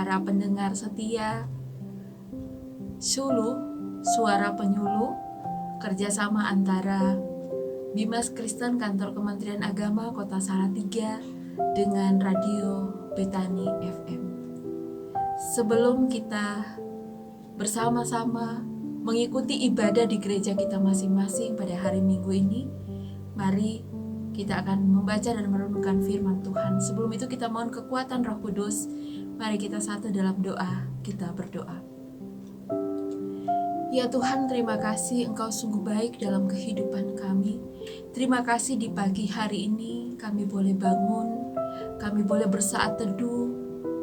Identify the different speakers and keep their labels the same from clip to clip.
Speaker 1: para pendengar setia Sulu, Suara Penyuluh, kerjasama antara Bimas Kristen Kantor Kementerian Agama Kota Salatiga dengan Radio Betani FM. Sebelum kita bersama-sama mengikuti ibadah di gereja kita masing-masing pada hari Minggu ini, mari kita akan membaca dan merenungkan firman Tuhan. Sebelum itu kita mohon kekuatan Roh Kudus. Mari kita satu dalam doa, kita berdoa. Ya Tuhan, terima kasih Engkau sungguh baik dalam kehidupan kami. Terima kasih di pagi hari ini kami boleh bangun, kami boleh bersaat teduh,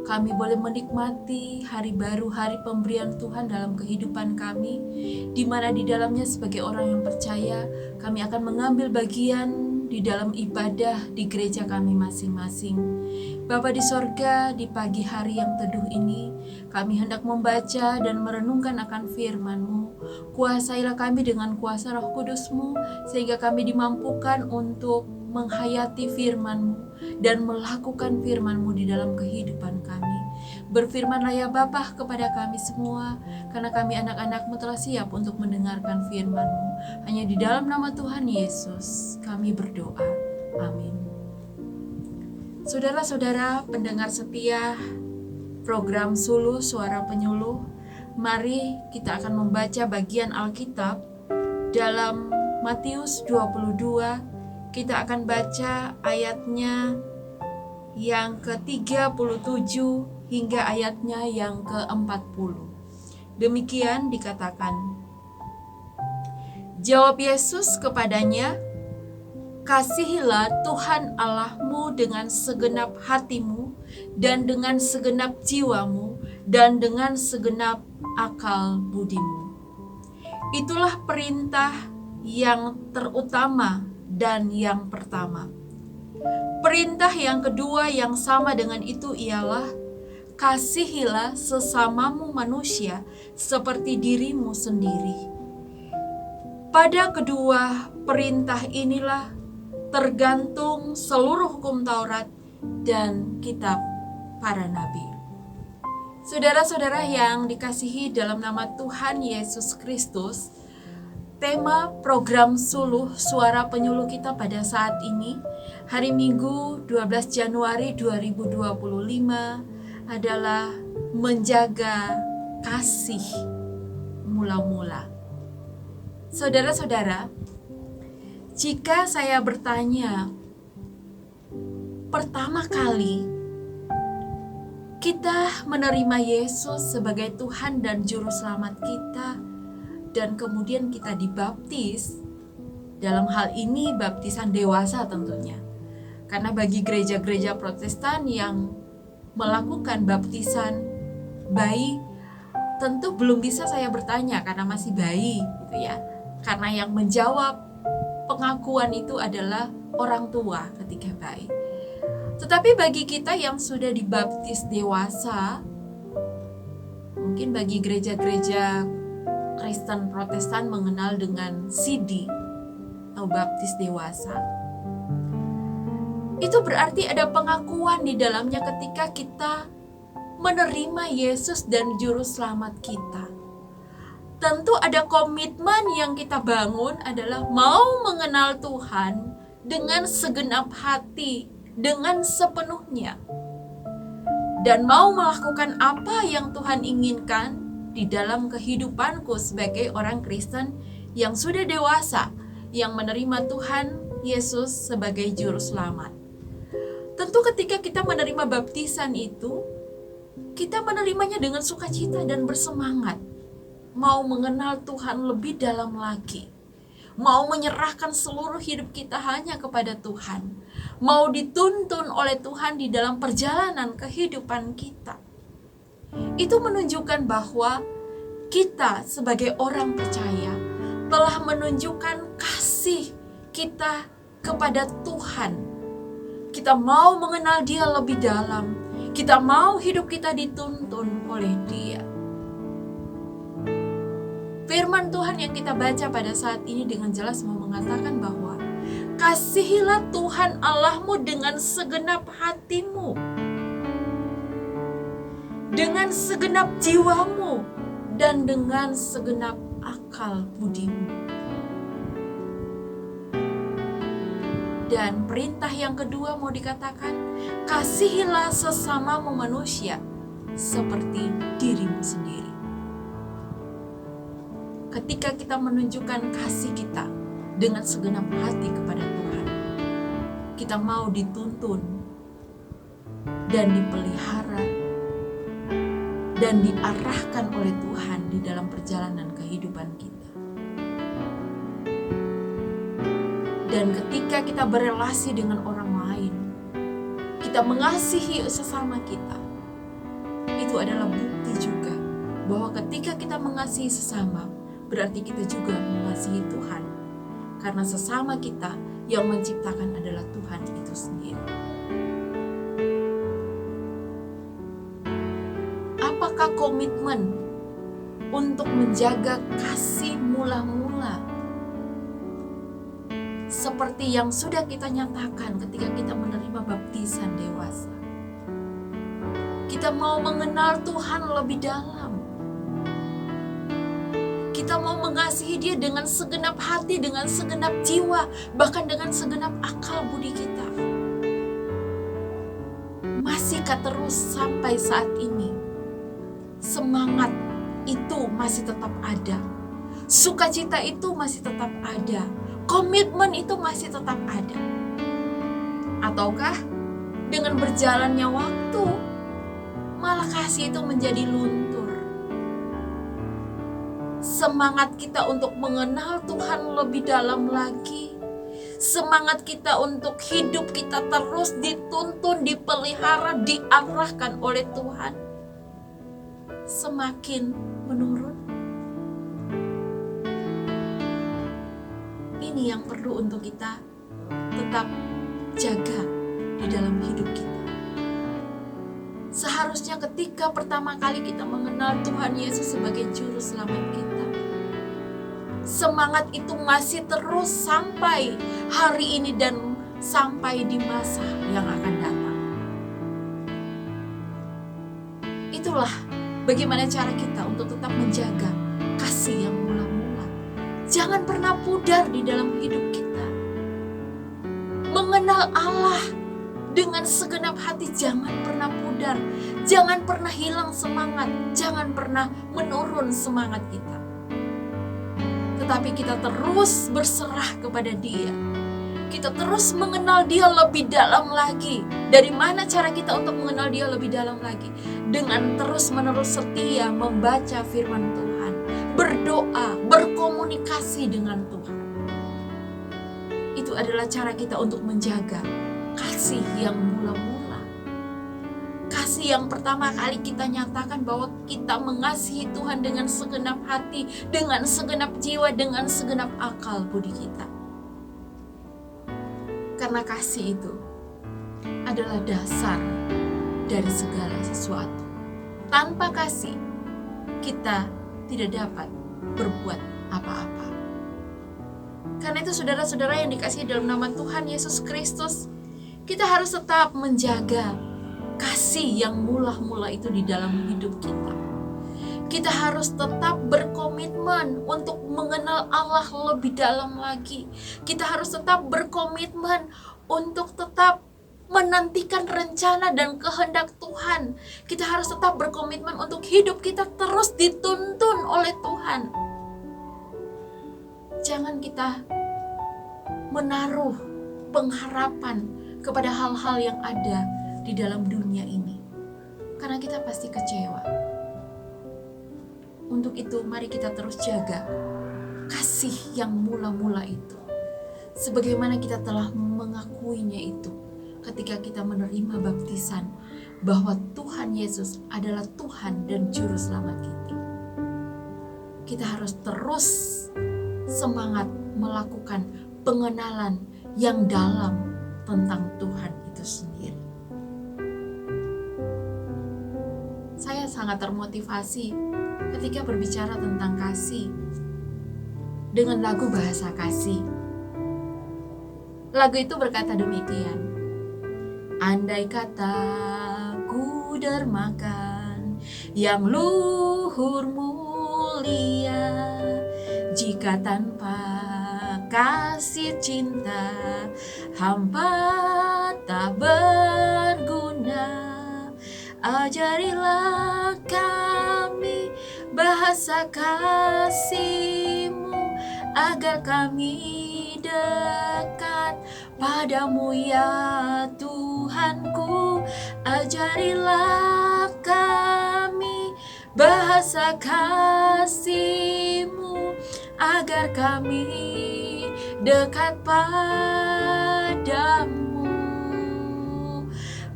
Speaker 1: kami boleh menikmati hari baru, hari pemberian Tuhan dalam kehidupan kami, di mana di dalamnya sebagai orang yang percaya, kami akan mengambil bagian di dalam ibadah di gereja kami masing-masing. Bapa di sorga, di pagi hari yang teduh ini, kami hendak membaca dan merenungkan akan firman-Mu. Kuasailah kami dengan kuasa Roh Kudus-Mu, sehingga kami dimampukan untuk menghayati firman-Mu dan melakukan firman-Mu di dalam kehidupan kami. Berfirmanlah ya Bapa kepada kami semua, karena kami anak-anak-Mu telah siap untuk mendengarkan firman-Mu. Hanya di dalam nama Tuhan Yesus kami berdoa. Amin. Saudara-saudara pendengar setia program Sulu Suara Penyuluh, mari kita akan membaca bagian Alkitab dalam Matius 22. Kita akan baca ayatnya yang ke-37 hingga ayatnya yang ke-40. Demikian dikatakan. Jawab Yesus kepadanya, "Kasihilah Tuhan Allahmu dengan segenap hatimu dan dengan segenap jiwamu dan dengan segenap akal budimu." Itulah perintah yang terutama dan yang pertama. Perintah yang kedua yang sama dengan itu ialah, "Kasihilah sesamamu manusia seperti dirimu sendiri." Pada kedua perintah inilah tergantung seluruh hukum Taurat dan kitab para nabi. Saudara-saudara yang dikasihi dalam nama Tuhan Yesus Kristus, tema program Suluh Suara Penyuluh kita pada saat ini, hari Minggu 12 Januari 2025 adalah menjaga kasih mula-mula. Saudara-saudara, jika saya bertanya, pertama kali kita menerima Yesus sebagai Tuhan dan Juru Selamat kita, dan kemudian kita dibaptis, dalam hal ini baptisan dewasa tentunya. Karena bagi gereja-gereja Protestan yang melakukan baptisan bayi, tentu belum bisa saya bertanya karena masih bayi gitu ya. Karena yang menjawab pengakuan itu adalah orang tua ketika bayi. Tetapi bagi kita yang sudah dibaptis dewasa, mungkin bagi gereja-gereja Kristen Protestan mengenal dengan CD atau baptis dewasa. Itu berarti ada pengakuan di dalamnya ketika kita menerima Yesus dan Juru Selamat kita. Tentu ada komitmen yang kita bangun adalah mau mengenal Tuhan dengan segenap hati, dengan sepenuhnya. Dan mau melakukan apa yang Tuhan inginkan di dalam kehidupanku sebagai orang Kristen yang sudah dewasa, yang menerima Tuhan Yesus sebagai Juru Selamat. Tentu ketika kita menerima baptisan itu, kita menerimanya dengan sukacita dan bersemangat. Mau mengenal Tuhan lebih dalam lagi. Mau menyerahkan seluruh hidup kita hanya kepada Tuhan. Mau dituntun oleh Tuhan di dalam perjalanan kehidupan kita. Itu menunjukkan bahwa kita sebagai orang percaya telah menunjukkan kasih kita kepada Tuhan. Kita mau mengenal Dia lebih dalam. Kita mau hidup kita dituntun oleh Dia. Firman Tuhan yang kita baca pada saat ini dengan jelas mau mengatakan bahwa kasihilah Tuhan Allahmu dengan segenap hatimu dengan segenap jiwamu dan dengan segenap akal budimu. Dan perintah yang kedua mau dikatakan, kasihilah sesamamu manusia seperti dirimu sendiri. Ketika kita menunjukkan kasih kita dengan segenap hati kepada Tuhan, kita mau dituntun dan dipelihara dan diarahkan oleh Tuhan di dalam perjalanan kehidupan kita. Dan ketika kita berelasi dengan orang lain, kita mengasihi sesama kita, itu adalah bukti juga bahwa ketika kita mengasihi sesama, berarti kita juga mengasihi Tuhan. Karena sesama kita yang menciptakan adalah Tuhan itu sendiri. Apakah komitmen untuk menjaga kasih mula-mula seperti yang sudah kita nyatakan ketika kita menerima baptisan dewasa? Kita mau mengenal Tuhan lebih dalam. Kita mau mengasihi Dia dengan segenap hati, dengan segenap jiwa, bahkan dengan segenap akal budi kita. Masihkah terus sampai saat ini semangat itu masih tetap ada, sukacita itu masih tetap ada, komitmen itu masih tetap ada? Ataukah dengan berjalannya waktu malah kasih itu menjadi luntur? Semangat kita untuk mengenal Tuhan lebih dalam lagi, semangat kita untuk hidup kita terus dituntun, dipelihara, diarahkan oleh Tuhan, semakin menurun. Ini yang perlu untuk kita tetap jaga di dalam hidup kita. Seharusnya ketika pertama kali kita mengenal Tuhan Yesus sebagai juru selamat kita, semangat itu masih terus sampai hari ini dan sampai di masa yang akan datang. Itulah bagaimana cara kita untuk tetap menjaga kasih yang mula-mula. Jangan pernah pudar di dalam hidup kita. Mengenal Allah dengan segenap hati, jangan pernah pudar, jangan pernah hilang semangat, jangan pernah menurun semangat kita. Tetapi kita terus berserah kepada Dia. Kita terus mengenal Dia lebih dalam lagi. Dari mana cara kita untuk mengenal Dia lebih dalam lagi? Dengan terus-menerus setia membaca firman Tuhan, berdoa, berkomunikasi dengan Tuhan. Itu adalah cara kita untuk menjaga kasih yang mula-mula. Kasih yang pertama kali kita nyatakan bahwa kita mengasihi Tuhan dengan segenap hati, dengan segenap jiwa, dengan segenap akal budi kita. Karena kasih itu adalah dasar dari segala sesuatu. Tanpa kasih, kita tidak dapat berbuat apa-apa. Karena itu saudara-saudara yang dikasihi dalam nama Tuhan Yesus Kristus, kita harus tetap menjaga kasih yang mula-mula itu di dalam hidup kita. Kita harus tetap berkomitmen untuk mengenal Allah lebih dalam lagi. Kita harus tetap berkomitmen untuk tetap menantikan rencana dan kehendak Tuhan. Kita harus tetap berkomitmen untuk hidup kita terus dituntun oleh Tuhan. Jangan kita menaruh pengharapan kepada hal-hal yang ada di dalam dunia ini, karena kita pasti kecewa. Untuk itu mari kita terus jaga kasih yang mula-mula itu, sebagaimana kita telah mengakuinya itu ketika kita menerima baptisan bahwa Tuhan Yesus adalah Tuhan dan Juru Selamat kita. Kita harus terus semangat melakukan pengenalan yang dalam tentang Tuhan itu sendiri. Saya sangat termotivasi ketika berbicara tentang kasih dengan lagu Bahasa Kasih. Lagu itu berkata demikian: andai kata ku dermakan yang luhur mulia. Jika tanpa kasih cinta hamba tak berguna, ajarilah kami bahasa kasih-Mu agar kami dekat padamu ya Tuhanku. Ajarilah kami bahasa kasih-Mu agar kami dekat padamu.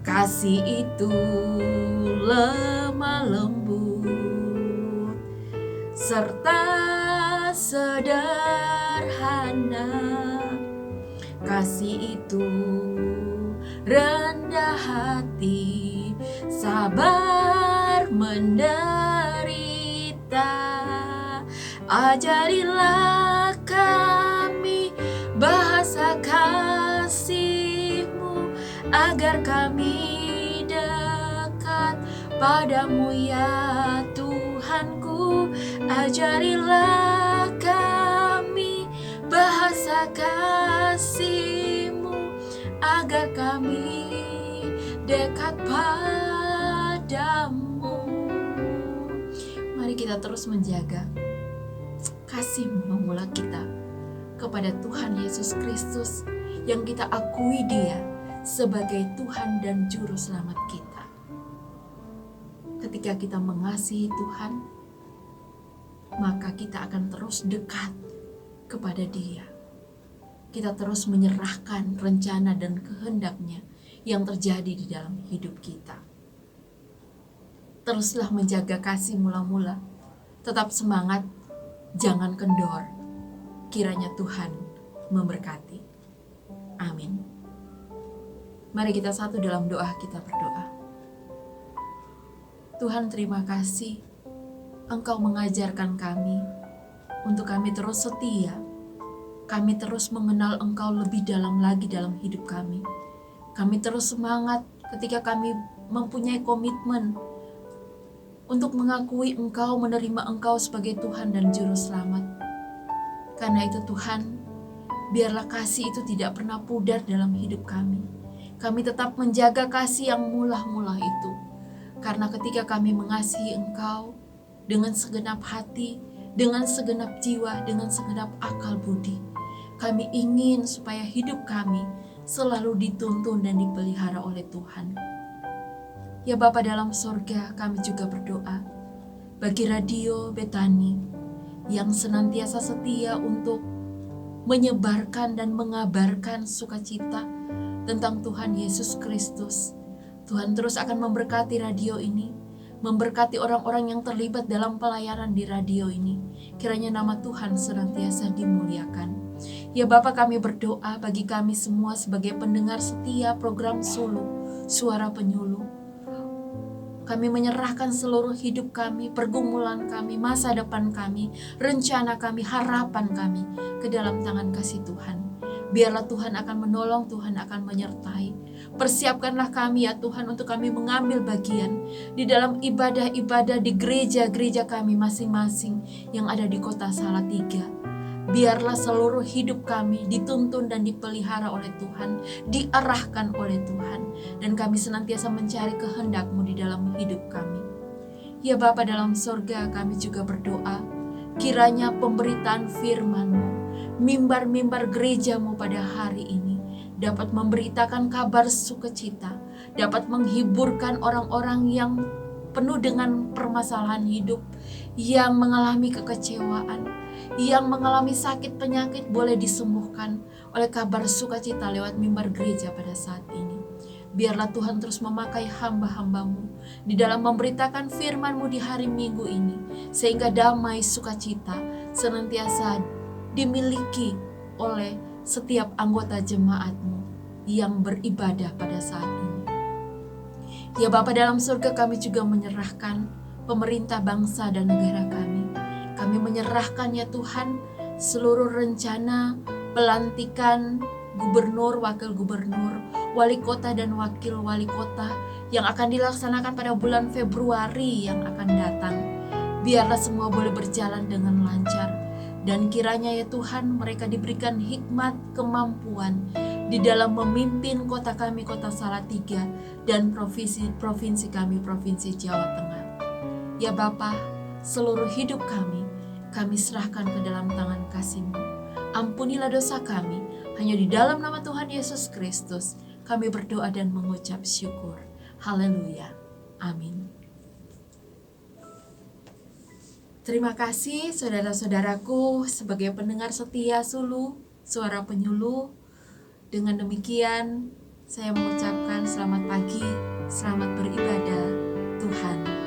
Speaker 1: Kasih itu lemah lembut serta sederhana. Kasih itu rendah hati, sabar menderita. Ajarilah kami bahasa kasih-Mu agar kami dekat padamu ya Tuhanku. Ajarilah kami bahasa kasih-Mu agar kami dekat padamu. Mari kita terus menjaga kasih mula kita kepada Tuhan Yesus Kristus yang kita akui Dia sebagai Tuhan dan Juru Selamat kita. Ketika kita mengasihi Tuhan, maka kita akan terus dekat kepada Dia. Kita terus menyerahkan rencana dan kehendak-Nya yang terjadi di dalam hidup kita. Teruslah menjaga kasih mula-mula. Tetap semangat, jangan kendor. Kiranya Tuhan memberkati. Amin. Mari kita satu dalam doa, kita berdoa. Tuhan, terima kasih Engkau mengajarkan kami untuk kami terus setia. Kami terus mengenal Engkau lebih dalam lagi dalam hidup kami. Kami terus semangat ketika kami mempunyai komitmen untuk mengakui Engkau, menerima Engkau sebagai Tuhan dan Juru Selamat. Karena itu Tuhan, biarlah kasih itu tidak pernah pudar dalam hidup kami. Kami tetap menjaga kasih yang mula-mula itu. Karena ketika kami mengasihi Engkau dengan segenap hati, dengan segenap jiwa, dengan segenap akal budi, kami ingin supaya hidup kami selalu dituntun dan dipelihara oleh Tuhan. Ya Bapa dalam sorga, kami juga berdoa bagi Radio Betani yang senantiasa setia untuk menyebarkan dan mengabarkan sukacita tentang Tuhan Yesus Kristus. Tuhan terus akan memberkati radio ini, memberkati orang-orang yang terlibat dalam pelayanan di radio ini. Kiranya nama Tuhan senantiasa dimuliakan. Ya Bapa, kami berdoa bagi kami semua sebagai pendengar setia program Sulu, Suara Penyuluh. Kami menyerahkan seluruh hidup kami, pergumulan kami, masa depan kami, rencana kami, harapan kami ke dalam tangan kasih Tuhan. Biarlah Tuhan akan menolong, Tuhan akan menyertai. Persiapkanlah kami ya Tuhan untuk kami mengambil bagian di dalam ibadah-ibadah di gereja-gereja kami masing-masing yang ada di kota Salatiga. Biarlah seluruh hidup kami dituntun dan dipelihara oleh Tuhan, diarahkan oleh Tuhan, dan kami senantiasa mencari kehendak-Mu di dalam hidup kami. Ya Bapa dalam sorga, kami juga berdoa, kiranya pemberitaan firman-Mu, mimbar-mimbar gereja-Mu pada hari ini, dapat memberitakan kabar sukacita, dapat menghiburkan orang-orang yang penuh dengan permasalahan hidup, yang mengalami kekecewaan, yang mengalami sakit penyakit boleh disembuhkan oleh kabar sukacita lewat mimbar gereja pada saat ini. Biarlah Tuhan terus memakai hamba-hamba-Mu di dalam memberitakan firman-Mu di hari Minggu ini, sehingga damai sukacita senantiasa dimiliki oleh setiap anggota jemaat-Mu yang beribadah pada saat ini. Ya Bapa dalam surga, kami juga menyerahkan pemerintah bangsa dan negara kami. Kami menyerahkan ya Tuhan seluruh rencana pelantikan gubernur, wakil gubernur, wali kota dan wakil wali kota yang akan dilaksanakan pada bulan Februari yang akan datang. Biarlah semua boleh berjalan dengan lancar. Dan kiranya ya Tuhan, mereka diberikan hikmat, kemampuan di dalam memimpin kota kami, kota Salatiga, dan provinsi kami, provinsi Jawa Tengah. Ya Bapa, seluruh hidup kami serahkan ke dalam tangan kasih-Mu. Ampunilah dosa kami, hanya di dalam nama Tuhan Yesus Kristus kami berdoa dan mengucap syukur. Haleluya. Amin. Terima kasih saudara-saudaraku sebagai pendengar setia Sulu, Suara Penyuluh. Dengan demikian saya mengucapkan selamat pagi, selamat beribadah. Tuhan